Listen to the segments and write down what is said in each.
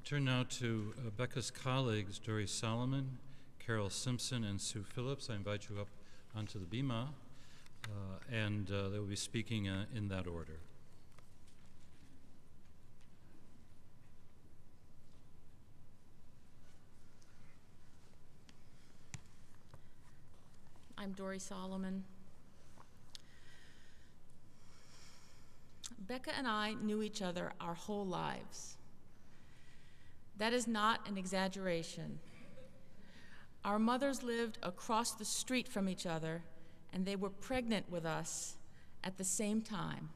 turn now to Becca's colleagues, Dory Solomon, Carol Simpson, and Sue Phillips. I invite you up onto the bima, and they will be speaking in that order. I'm Dory Solomon. Becca and I knew each other our whole lives. That is not an exaggeration. Our mothers lived across the street from each other, and they were pregnant with us at the same time.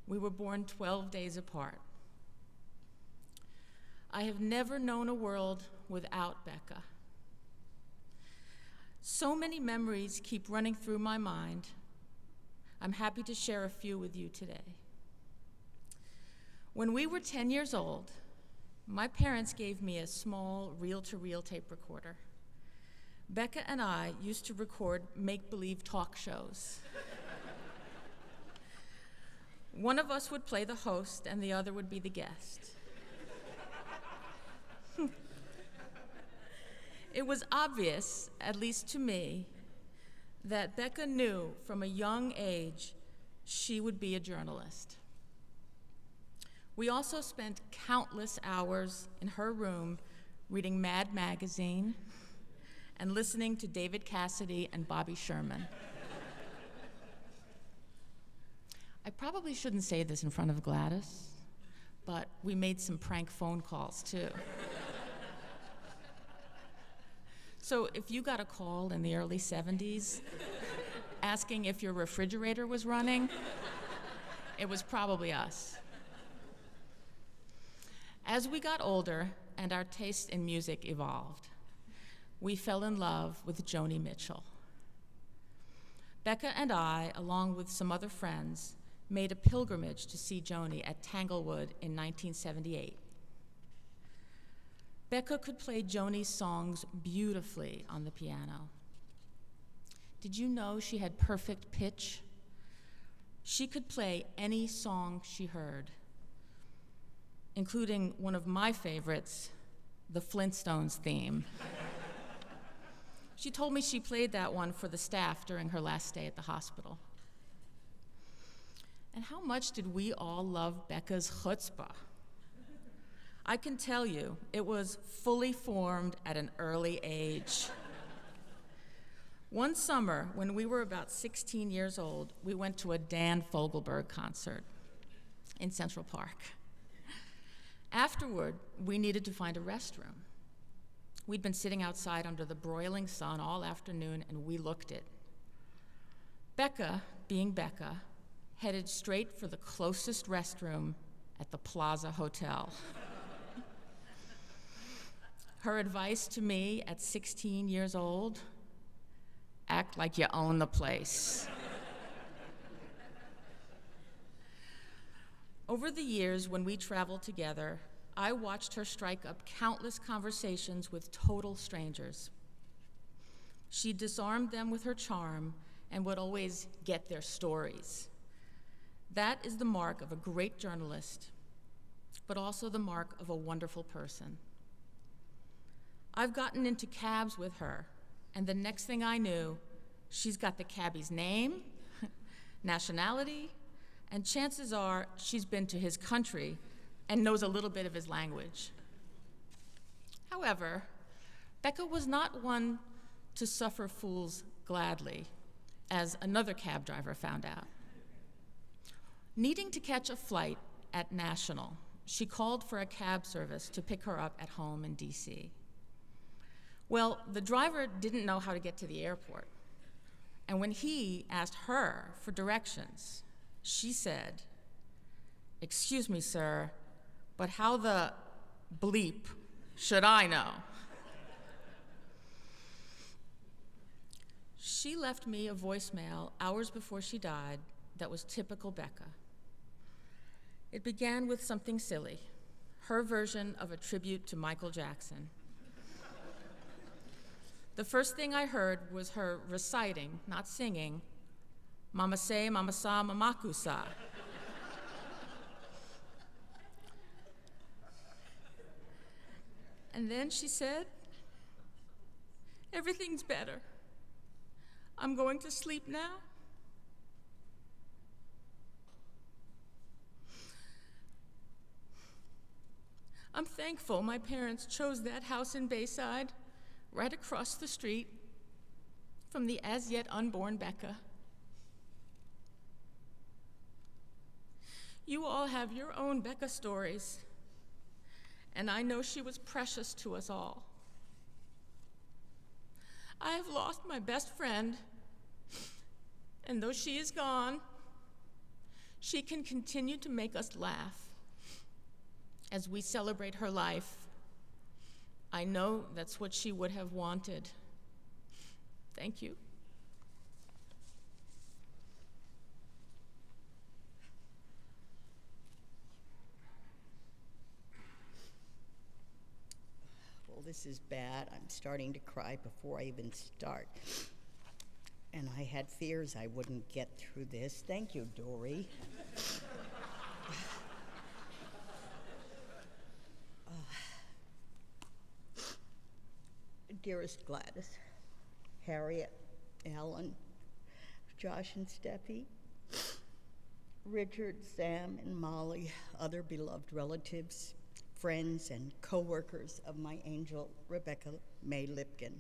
We were born 12 days apart. I have never known a world without Becca. So many memories keep running through my mind. I'm happy to share a few with you today. When we were 10 years old, my parents gave me a small reel-to-reel tape recorder. Becca and I used to record make-believe talk shows. One of us would play the host and the other would be the guest. It was obvious, at least to me, that Becca knew from a young age she would be a journalist. We also spent countless hours in her room reading Mad Magazine and listening to David Cassidy and Bobby Sherman. I probably shouldn't say this in front of Gladys, but we made some prank phone calls too. So if you got a call in the early 70s asking if your refrigerator was running, it was probably us. As we got older and our taste in music evolved, we fell in love with Joni Mitchell. Becca and I, along with some other friends, made a pilgrimage to see Joni at Tanglewood in 1978. Becca could play Joni's songs beautifully on the piano. Did you know she had perfect pitch? She could play any song she heard, including one of my favorites, the Flintstones theme. She told me she played that one for the staff during her last stay at the hospital. And how much did we all love Becca's chutzpah? I can tell you, it was fully formed at an early age. One summer, when we were about 16 years old, we went to a Dan Fogelberg concert in Central Park. Afterward, we needed to find a restroom. We'd been sitting outside under the broiling sun all afternoon, and we looked it. Becca, being Becca, headed straight for the closest restroom at the Plaza Hotel. Her advice to me at 16 years old: act like you own the place. Over the years, when we traveled together, I watched her strike up countless conversations with total strangers. She disarmed them with her charm and would always get their stories. That is the mark of a great journalist, but also the mark of a wonderful person. I've gotten into cabs with her, and the next thing I knew, she's got the cabbie's name, nationality, and chances are she's been to his country and knows a little bit of his language. However, Becca was not one to suffer fools gladly, as another cab driver found out. Needing to catch a flight at National, she called for a cab service to pick her up at home in DC. Well, the driver didn't know how to get to the airport, and when he asked her for directions, she said, "Excuse me, sir, but how the bleep should I know?" She left me a voicemail hours before she died that was typical Becca. It began with something silly, her version of a tribute to Michael Jackson. The first thing I heard was her reciting, not singing, "Mama say, mama sa, mamaku sa." And then she said, "Everything's better. I'm going to sleep now." I'm thankful my parents chose that house in Bayside, right across the street from the as yet unborn Becca. You all have your own Becca stories, and I know she was precious to us all. I have lost my best friend, and though she is gone, she can continue to make us laugh as we celebrate her life. I know that's what she would have wanted. Thank you. Well, this is bad. I'm starting to cry before I even start. And I had fears I wouldn't get through this. Thank you, Dory. Dearest Gladys, Harriet, Alan, Josh and Steffi, Richard, Sam, and Molly, other beloved relatives, friends, and co-workers of my angel, Rebecca May Lipkin.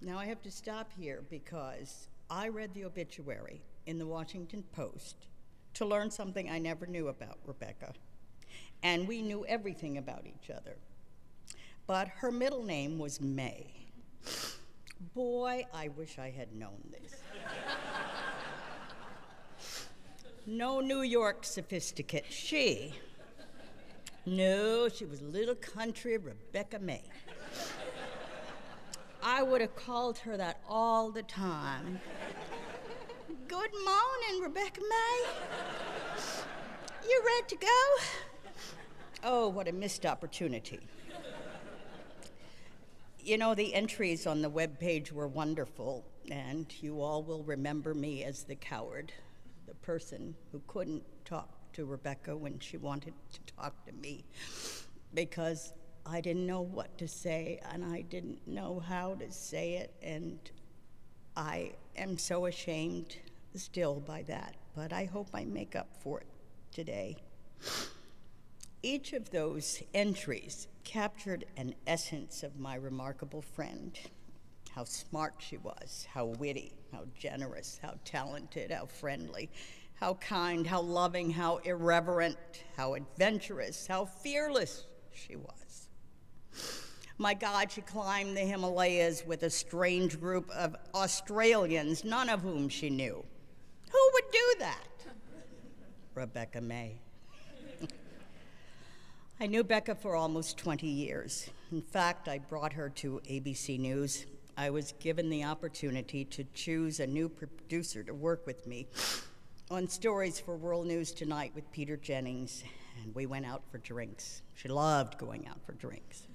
Now I have to stop here because I read the obituary in the Washington Post to learn something I never knew about Rebecca, and we knew everything about each other. But her middle name was May. Boy, I wish I had known this. No New York sophisticate, she. No, she was little country Rebecca May. I would have called her that all the time. Good morning, Rebecca May. You ready to go? Oh, what a missed opportunity. You know, the entries on the webpage were wonderful, and you all will remember me as the coward, the person who couldn't talk to Rebecca when she wanted to talk to me, because I didn't know what to say, and I didn't know how to say it, and I am so ashamed still by that, but I hope I make up for it today. Each of those entries captured an essence of my remarkable friend, how smart she was, how witty, how generous, how talented, how friendly, how kind, how loving, how irreverent, how adventurous, how fearless she was. My God, she climbed the Himalayas with a strange group of Australians, none of whom she knew. Who would do that? Rebecca May. I knew Becca for almost 20 years. In fact, I brought her to ABC News. I was given the opportunity to choose a new producer to work with me on stories for World News Tonight with Peter Jennings, and we went out for drinks. She loved going out for drinks.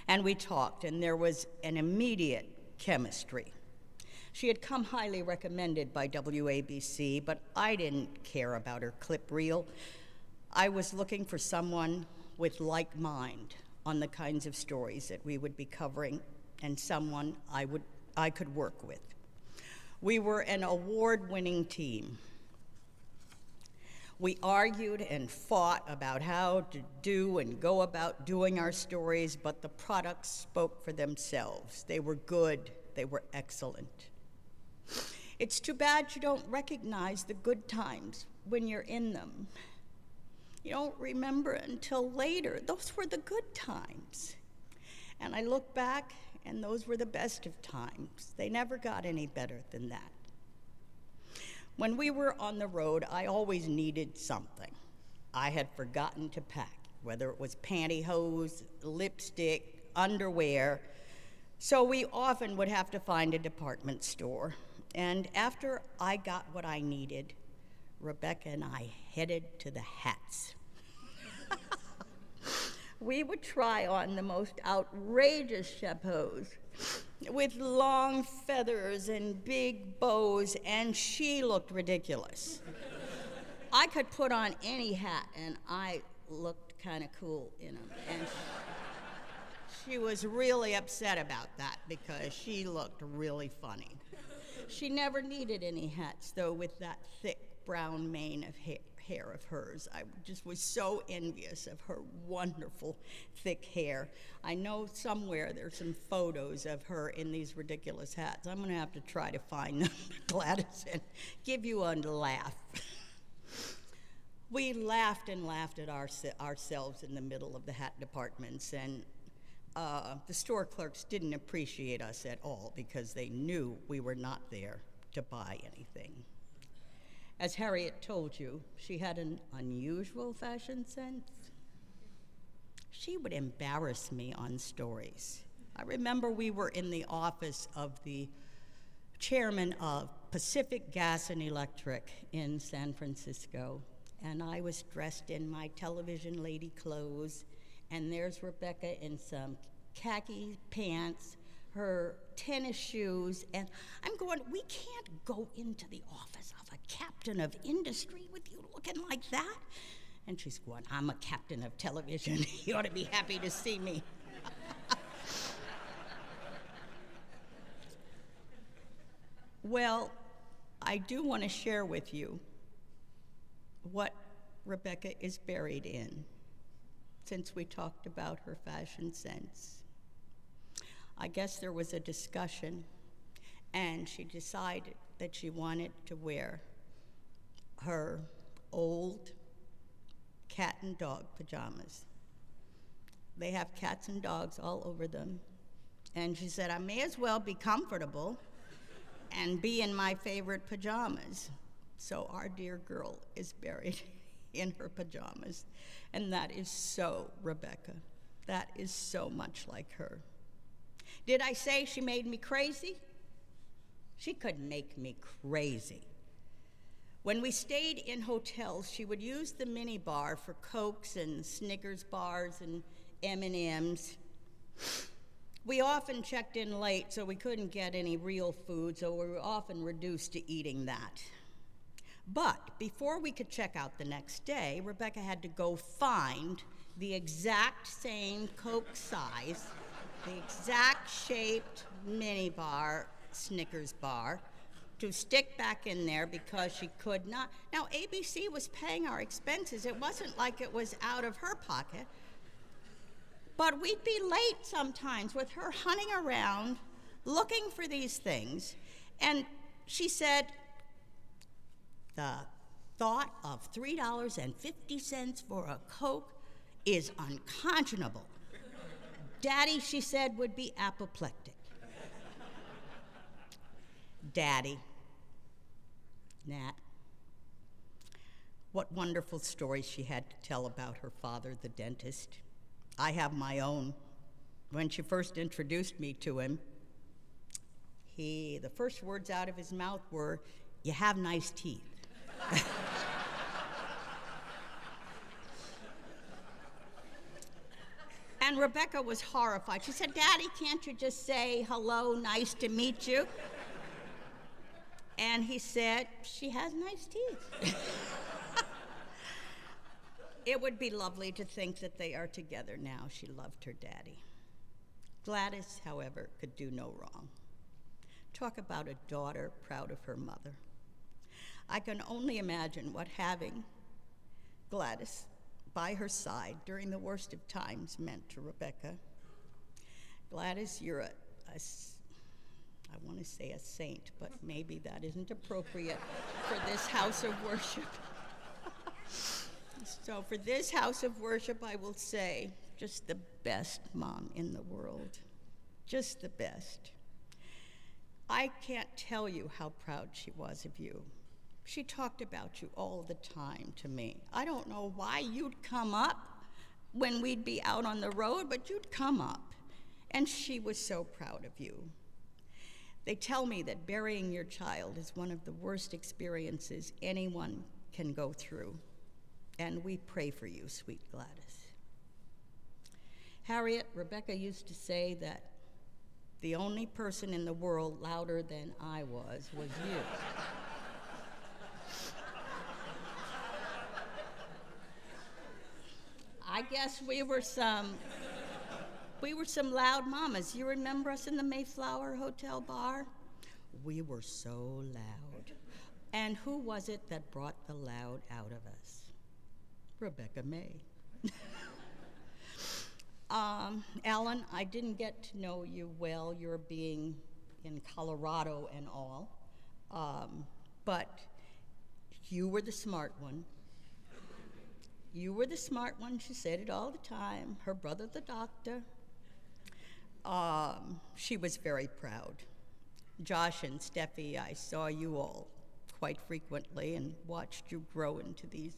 And we talked, and there was an immediate chemistry. She had come highly recommended by WABC, but I didn't care about her clip reel. I was looking for someone with like mind on the kinds of stories that we would be covering, and someone I could work with. We were an award-winning team. We argued and fought about how to do and go about doing our stories, but the products spoke for themselves. They were good, they were excellent. It's too bad you don't recognize the good times when you're in them. You don't remember until later. Those were the good times. And I look back, and those were the best of times. They never got any better than that. When we were on the road, I always needed something. I had forgotten to pack, whether it was pantyhose, lipstick, underwear. So we often would have to find a department store. And after I got what I needed, Rebecca and I headed to the hats. We would try on the most outrageous chapeaus with long feathers and big bows, and she looked ridiculous. I could put on any hat, and I looked kind of cool in them. And she was really upset about that because she looked really funny. She never needed any hats, though, with that thick brown mane of hair of hers. I just was so envious of her wonderful thick hair. I know somewhere there's some photos of her in these ridiculous hats. I'm going to have to try to find them, Gladys, and give you a laugh. We laughed and laughed at ourselves in the middle of the hat departments, and the store clerks didn't appreciate us at all because they knew we were not there to buy anything. As Harriet told you, she had an unusual fashion sense. She would embarrass me on stories. I remember we were in the office of the chairman of Pacific Gas and Electric in San Francisco, and I was dressed in my television lady clothes, and there's Rebecca in some khaki pants, her tennis shoes, and I'm going, we can't go into the office of a captain of industry with you looking like that. And she's going, I'm a captain of television. You ought to be happy to see me. Well, I do want to share with you what Rebecca is buried in, since we talked about her fashion sense. I guess there was a discussion, and she decided that she wanted to wear her old cat and dog pajamas. They have cats and dogs all over them. And she said, I may as well be comfortable and be in my favorite pajamas. So our dear girl is buried in her pajamas. And that is so Rebecca. That is so much like her. Did I say she made me crazy? She could make me crazy. When we stayed in hotels, she would use the mini bar for Cokes and Snickers bars and M&Ms. We often checked in late, so we couldn't get any real food, so we were often reduced to eating that. But before we could check out the next day, Rebecca had to go find the exact same Coke size, the exact shaped mini bar, Snickers bar, to stick back in there because she could not. Now, ABC was paying our expenses. It wasn't like it was out of her pocket. But we'd be late sometimes with her hunting around, looking for these things. And she said, the thought of $3.50 for a Coke is unconscionable. Daddy, she said, would be apoplectic. Daddy, Nat, what wonderful stories she had to tell about her father, the dentist. I have my own. When she first introduced me to him, the first words out of his mouth were, "You have nice teeth." And Rebecca was horrified. She said, "Daddy, can't you just say, hello, nice to meet you?" And he said, "She has nice teeth." It would be lovely to think that they are together now. She loved her daddy. Gladys, however, could do no wrong. Talk about a daughter proud of her mother. I can only imagine what having Gladys by her side during the worst of times meant to Rebecca. Gladys, you're I want to say a saint, but maybe that isn't appropriate for this house of worship. So for this house of worship, I will say, just the best mom in the world. Just the best. I can't tell you how proud she was of you. She talked about you all the time to me. I don't know why you'd come up when we'd be out on the road, but you'd come up. And she was so proud of you. They tell me that burying your child is one of the worst experiences anyone can go through. And we pray for you, sweet Gladys. Harriet, Rebecca used to say that the only person in the world louder than I was you. guess we were some loud mamas. You remember us in the Mayflower Hotel bar? We were so loud. And who was it that brought the loud out of us? Rebecca May. Alan, I didn't get to know you well, you're being in Colorado and all, but you were the smart one. You were the smart one, she said it all the time. Her brother, the doctor. She was very proud. Josh and Steffi, I saw you all quite frequently and watched you grow into these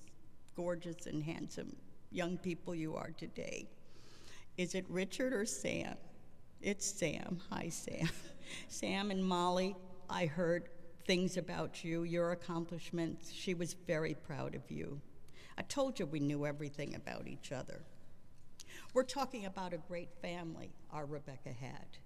gorgeous and handsome young people you are today. Is it Richard or Sam? It's Sam. Hi, Sam. Sam and Molly, I heard things about you, your accomplishments. She was very proud of you. I told you we knew everything about each other. We're talking about a great family our Rebecca had.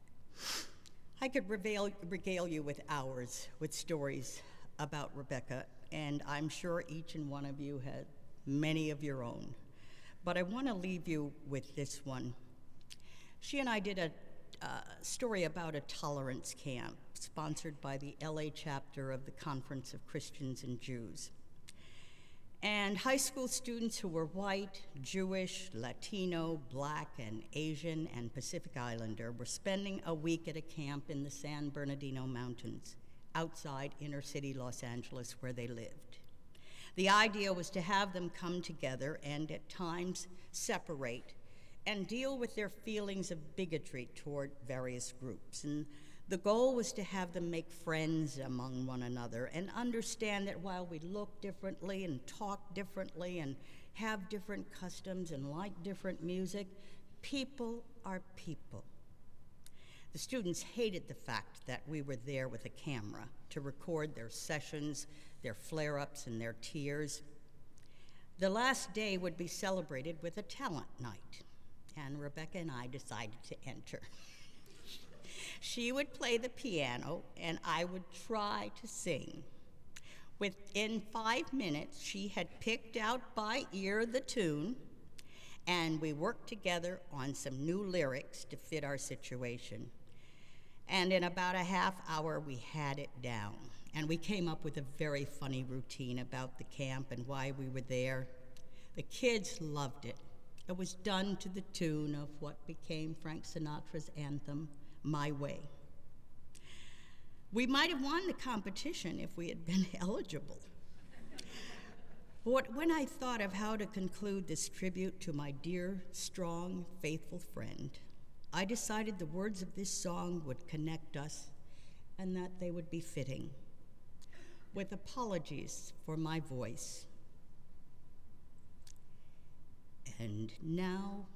I could regale you with hours with stories about Rebecca, and I'm sure each and one of you had many of your own. But I want to leave you with this one. She and I did a story about a tolerance camp sponsored by the LA chapter of the Conference of Christians and Jews. And high school students who were white, Jewish, Latino, Black, and Asian, and Pacific Islander were spending a week at a camp in the San Bernardino Mountains outside inner city Los Angeles where they lived. The idea was to have them come together and at times separate and deal with their feelings of bigotry toward various groups. And the goal was to have them make friends among one another and understand that while we look differently and talk differently and have different customs and like different music, people are people. The students hated the fact that we were there with a camera to record their sessions, their flare-ups, and their tears. The last day would be celebrated with a talent night, and Rebecca and I decided to enter. She would play the piano, and I would try to sing. Within 5 minutes, she had picked out by ear the tune, and we worked together on some new lyrics to fit our situation. And in about a half hour, we had it down. And we came up with a very funny routine about the camp and why we were there. The kids loved it. It was done to the tune of what became Frank Sinatra's anthem, My Way. We might have won the competition if we had been eligible. But when I thought of how to conclude this tribute to my dear, strong, faithful friend, I decided the words of this song would connect us and that they would be fitting. With apologies for my voice. And now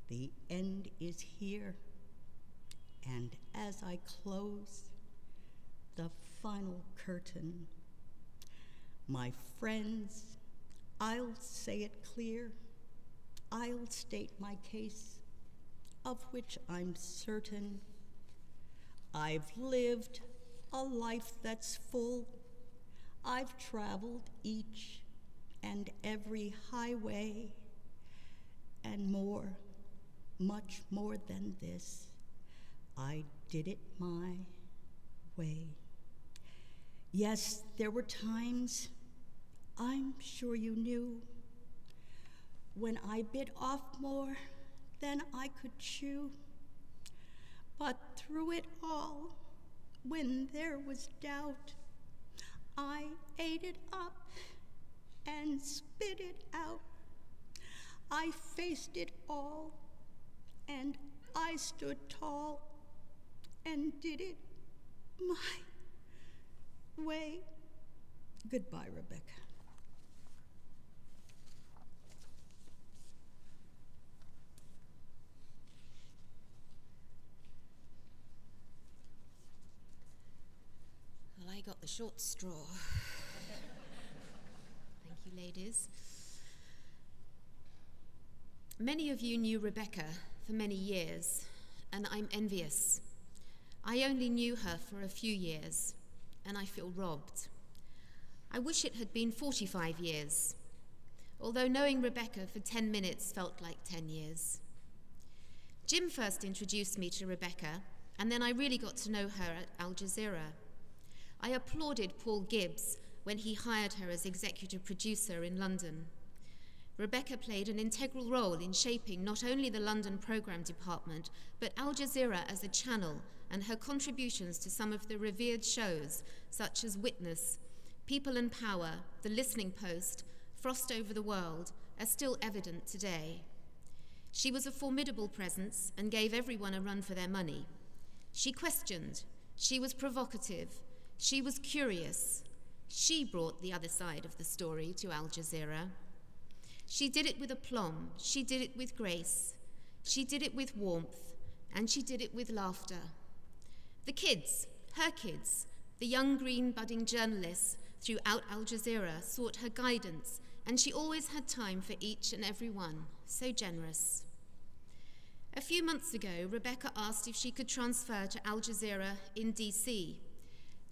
the end is here. And as I close the final curtain, my friends, I'll say it clear. I'll state my case, of which I'm certain. I've lived a life that's full. I've traveled each and every highway, and more, much more than this, I did it my way. Yes, there were times, I'm sure you knew, when I bit off more than I could chew. But through it all, when there was doubt, I ate it up and spit it out. I faced it all, and I stood tall and did it my way. Goodbye, Rebecca. Well, I got the short straw. Thank you, ladies. Many of you knew Rebecca for many years, and I'm envious. I only knew her for a few years, and I feel robbed. I wish it had been 45 years. although knowing Rebecca for 10 minutes felt like 10 years. Jim first introduced me to Rebecca, and then I really got to know her at Al Jazeera. I applauded Paul Gibbs when he hired her as executive producer in London. Rebecca played an integral role in shaping not only the London programme department, but Al Jazeera as a channel, and her contributions to some of the revered shows, such as Witness, People and Power, The Listening Post, Frost Over the World, are still evident today. She was a formidable presence and gave everyone a run for their money. She questioned, she was provocative, she was curious. She brought the other side of the story to Al Jazeera. She did it with aplomb, she did it with grace, she did it with warmth, and she did it with laughter. The kids, her kids, the young green budding journalists throughout Al Jazeera sought her guidance, and she always had time for each and every one, so generous. A few months ago, Rebecca asked if she could transfer to Al Jazeera in DC.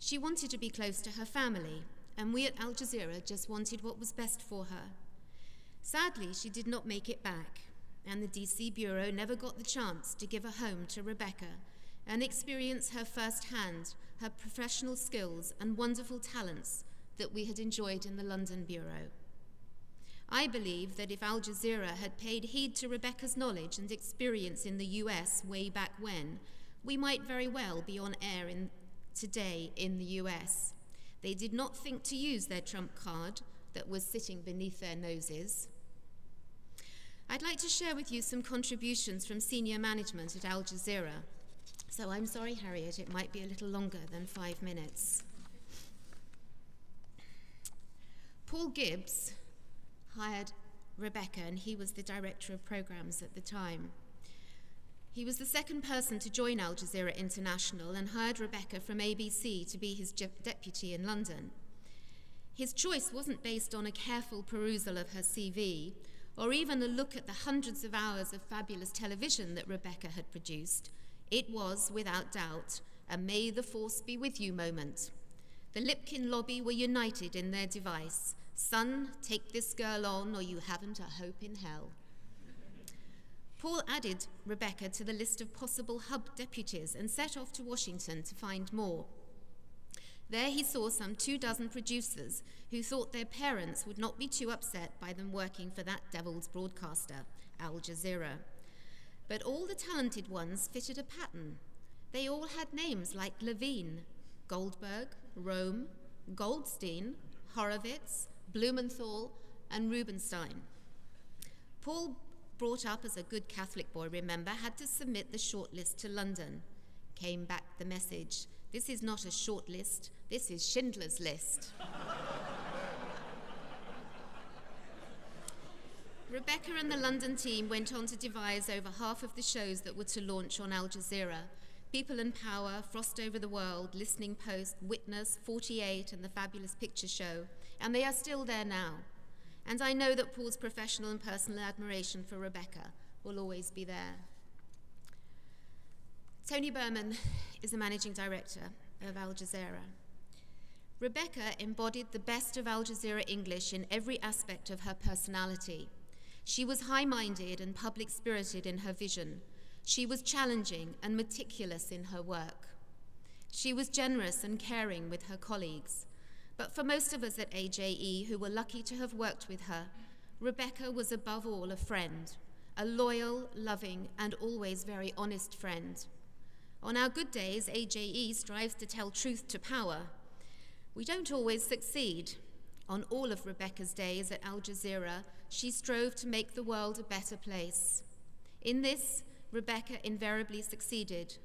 She wanted to be close to her family, and we at Al Jazeera just wanted what was best for her. Sadly, she did not make it back, and the DC Bureau never got the chance to give a home to Rebecca and experience her firsthand, her professional skills and wonderful talents that we had enjoyed in the London Bureau. I believe that if Al Jazeera had paid heed to Rebecca's knowledge and experience in the US way back when, we might very well be on air today in the US. They did not think to use their trump card that was sitting beneath their noses. I'd like to share with you some contributions from senior management at Al Jazeera. So I'm sorry, Harriet, it might be a little longer than 5 minutes. Paul Gibbs hired Rebecca, and he was the director of programs at the time. He was the second person to join Al Jazeera International and hired Rebecca from ABC to be his deputy in London. His choice wasn't based on a careful perusal of her CV, or even a look at the hundreds of hours of fabulous television that Rebecca had produced. It was, without doubt, a may the force be with you moment. The Lipkin lobby were united in their device: son, take this girl on or you haven't a hope in hell. Paul added Rebecca to the list of possible hub deputies and set off to Washington to find more. There he saw some 24 producers who thought their parents would not be too upset by them working for that devil's broadcaster, Al Jazeera. But all the talented ones fitted a pattern. They all had names like Levine, Goldberg, Rome, Goldstein, Horowitz, Blumenthal, and Rubenstein. Paul, brought up as a good Catholic boy, remember, had to submit the shortlist to London. Came back the message: this is not a short list, this is Schindler's List. Rebecca and the London team went on to devise over half of the shows that were to launch on Al Jazeera: People and Power, Frost Over the World, Listening Post, Witness, 48, and The Fabulous Picture Show, and they are still there now. And I know that Paul's professional and personal admiration for Rebecca will always be there. Tony Berman is the managing director of Al Jazeera. Rebecca embodied the best of Al Jazeera English in every aspect of her personality. She was high-minded and public-spirited in her vision. She was challenging and meticulous in her work. She was generous and caring with her colleagues. But for most of us at AJE who were lucky to have worked with her, Rebecca was above all a friend, a loyal, loving, and always very honest friend. On our good days, AJE strives to tell truth to power. We don't always succeed. On all of Rebecca's days at Al Jazeera, she strove to make the world a better place. In this, Rebecca invariably succeeded,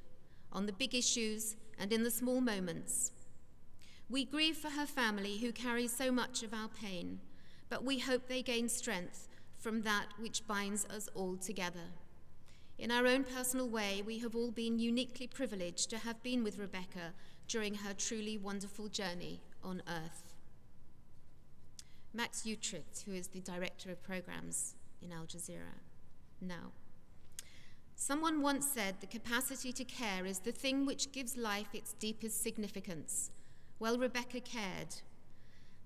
on the big issues and in the small moments. We grieve for her family who carry so much of our pain, but we hope they gain strength from that which binds us all together. In our own personal way, we have all been uniquely privileged to have been with Rebecca during her truly wonderful journey on Earth. Max Utrecht, who is the director of programs in Al Jazeera now. Someone once said the capacity to care is the thing which gives life its deepest significance. Well, Rebecca cared.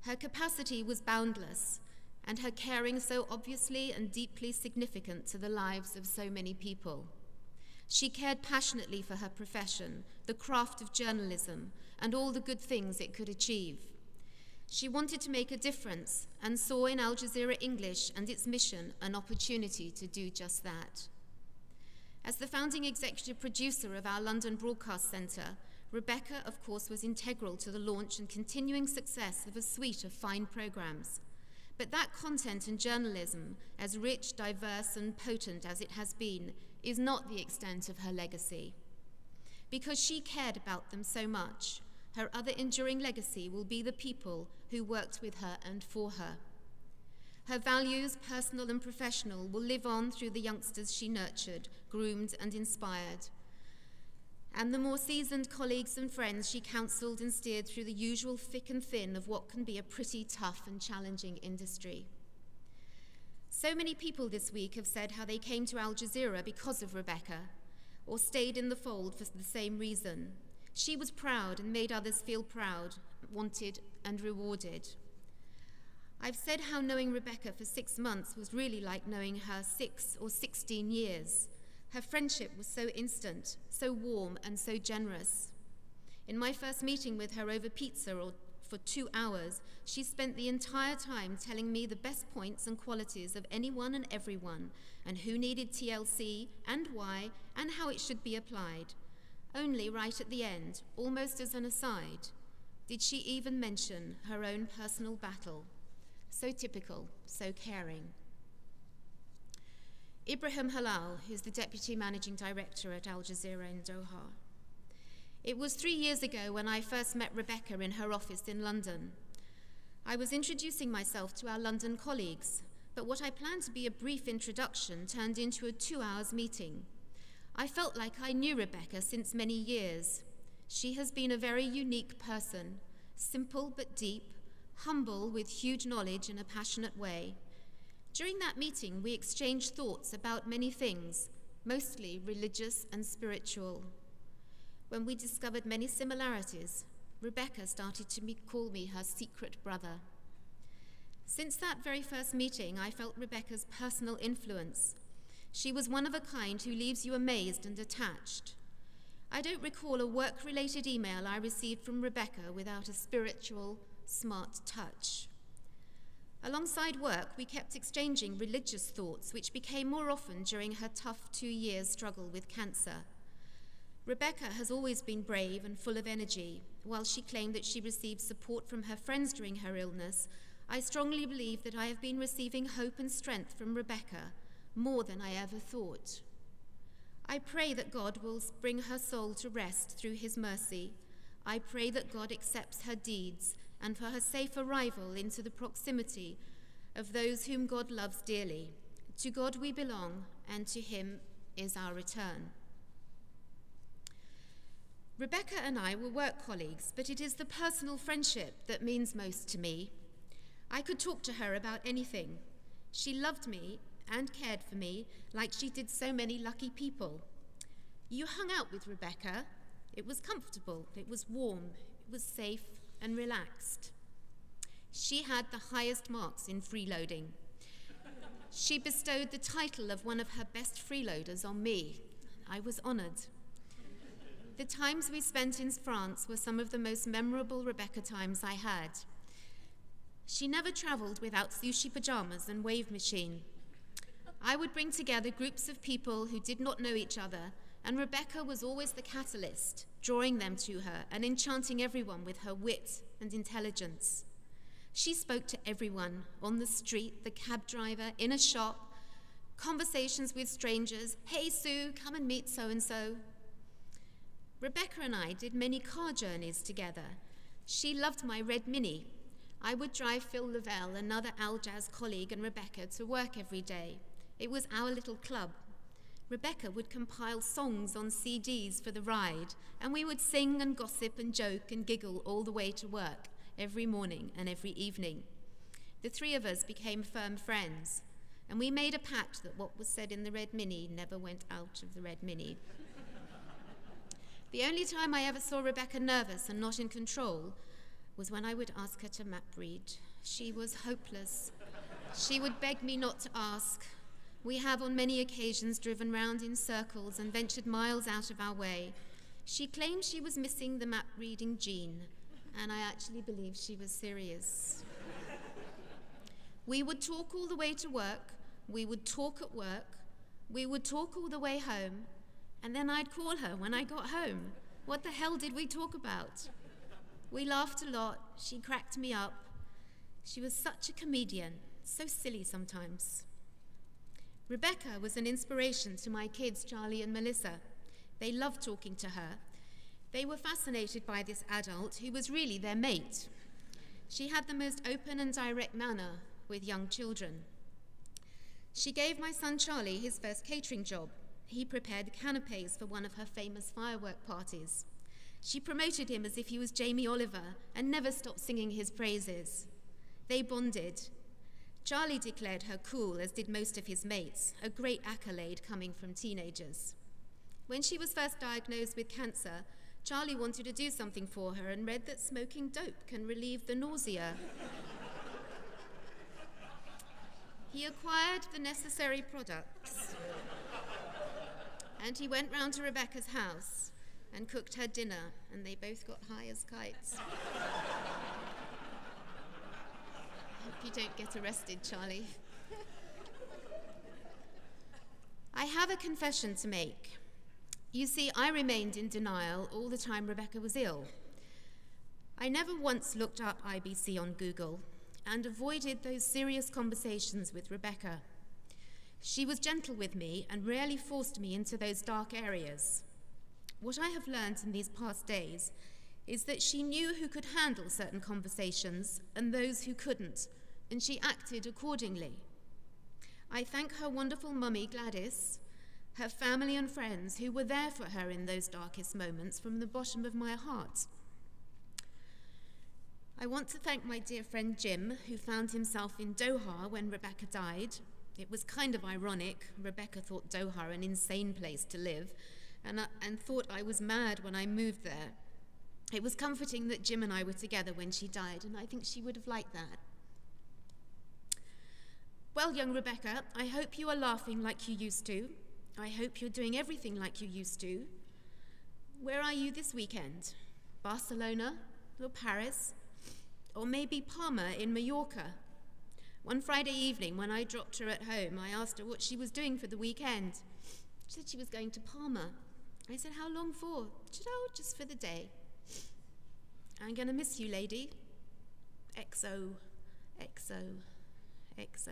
Her capacity was boundless, and her caring so obviously and deeply significant to the lives of so many people. She cared passionately for her profession, the craft of journalism, and all the good things it could achieve. She wanted to make a difference and saw in Al Jazeera English and its mission an opportunity to do just that. As the founding executive producer of our London Broadcast Centre, Rebecca, of course, was integral to the launch and continuing success of a suite of fine programmes. But that content and journalism, as rich, diverse, and potent as it has been, is not the extent of her legacy. Because she cared about them so much, her other enduring legacy will be the people who worked with her and for her. Her values, personal and professional, will live on through the youngsters she nurtured, groomed, and inspired. And the more seasoned colleagues and friends she counselled and steered through the usual thick and thin of what can be a pretty tough and challenging industry. So many people this week have said how they came to Al Jazeera because of Rebecca, or stayed in the fold for the same reason. She was proud and made others feel proud, wanted, and rewarded. I've said how knowing Rebecca for 6 months was really like knowing her 6 or 16 years. Her friendship was so instant, so warm, and so generous. In my first meeting with her over pizza for 2 hours, she spent the entire time telling me the best points and qualities of anyone and everyone, and who needed TLC, and why, and how it should be applied. Only right at the end, almost as an aside, did she even mention her own personal battle. So typical, so caring. Ibrahim Halal, who's the Deputy Managing Director at Al Jazeera in Doha. It was 3 years ago when I first met Rebecca in her office in London. I was introducing myself to our London colleagues, but what I planned to be a brief introduction turned into a 2-hour meeting. I felt like I knew Rebecca since many years. She has been a very unique person, simple but deep, humble with huge knowledge in a passionate way. During that meeting, we exchanged thoughts about many things, mostly religious and spiritual. When we discovered many similarities, Rebecca started to call me her secret brother. Since that very first meeting, I felt Rebecca's personal influence. She was one of a kind who leaves you amazed and attached. I don't recall a work-related email I received from Rebecca without a spiritual, smart touch. Alongside work, we kept exchanging religious thoughts, which became more often during her tough 2-year struggle with cancer. Rebecca has always been brave and full of energy. While she claimed that she received support from her friends during her illness, I strongly believe that I have been receiving hope and strength from Rebecca, more than I ever thought. I pray that God will bring her soul to rest through his mercy. I pray that God accepts her deeds and for her safe arrival into the proximity of those whom God loves dearly. To God we belong, and to him is our return. Rebecca and I were work colleagues, but it is the personal friendship that means most to me. I could talk to her about anything. She loved me and cared for me like she did so many lucky people. You hung out with Rebecca. It was comfortable, it was warm, it was safe and relaxed. She had the highest marks in freeloading. She bestowed the title of one of her best freeloaders on me. I was honoured. The times we spent in France were some of the most memorable Rebecca times I had. She never travelled without sushi pajamas and wave machine. I would bring together groups of people who did not know each other, and Rebecca was always the catalyst, drawing them to her and enchanting everyone with her wit and intelligence. She spoke to everyone, on the street, the cab driver, in a shop, conversations with strangers. Hey Sue, come and meet so-and-so. Rebecca and I did many car journeys together. She loved my red Mini. I would drive Phil Lavelle, another Al Jazz colleague, and Rebecca to work every day. It was our little club. Rebecca would compile songs on CDs for the ride, and we would sing and gossip and joke and giggle all the way to work, every morning and every evening. The three of us became firm friends, and we made a pact that what was said in the red Mini never went out of the red Mini. The only time I ever saw Rebecca nervous and not in control was when I would ask her to map read. She was hopeless. She would beg me not to ask. We have on many occasions driven round in circles and ventured miles out of our way. She claimed she was missing the map-reading gene, and I actually believe she was serious. We would talk all the way to work, we would talk at work, we would talk all the way home, and then I'd call her when I got home. What the hell did we talk about? We laughed a lot, she cracked me up. She was such a comedian, so silly sometimes. Rebecca was an inspiration to my kids, Charlie and Melissa. They loved talking to her. They were fascinated by this adult who was really their mate. She had the most open and direct manner with young children. She gave my son Charlie his first catering job. He prepared canapes for one of her famous firework parties. She promoted him as if he was Jamie Oliver and never stopped singing his praises. They bonded. Charlie declared her cool, as did most of his mates, a great accolade coming from teenagers. When she was first diagnosed with cancer, Charlie wanted to do something for her and read that smoking dope can relieve the nausea. He acquired the necessary products, and he went round to Rebecca's house and cooked her dinner, and they both got high as kites. Hope you don't get arrested, Charlie. I have a confession to make. You see, I remained in denial all the time Rebecca was ill. I never once looked up IBC on Google and avoided those serious conversations with Rebecca. She was gentle with me and rarely forced me into those dark areas. What I have learned in these past days is that she knew who could handle certain conversations and those who couldn't, and she acted accordingly. I thank her wonderful mummy, Gladys, her family and friends who were there for her in those darkest moments from the bottom of my heart. I want to thank my dear friend Jim, who found himself in Doha when Rebecca died. It was kind of ironic. Rebecca thought Doha an insane place to live, and thought I was mad when I moved there. It was comforting that Jim and I were together when she died, and I think she would have liked that. Well, young Rebecca, I hope you are laughing like you used to. I hope you're doing everything like you used to. Where are you this weekend? Barcelona or Paris? Or maybe Palma in Mallorca? One Friday evening when I dropped her at home, I asked her what she was doing for the weekend. She said she was going to Palma. I said, how long for? She said, oh, just for the day. I'm going to miss you, lady. XO, XO, XO.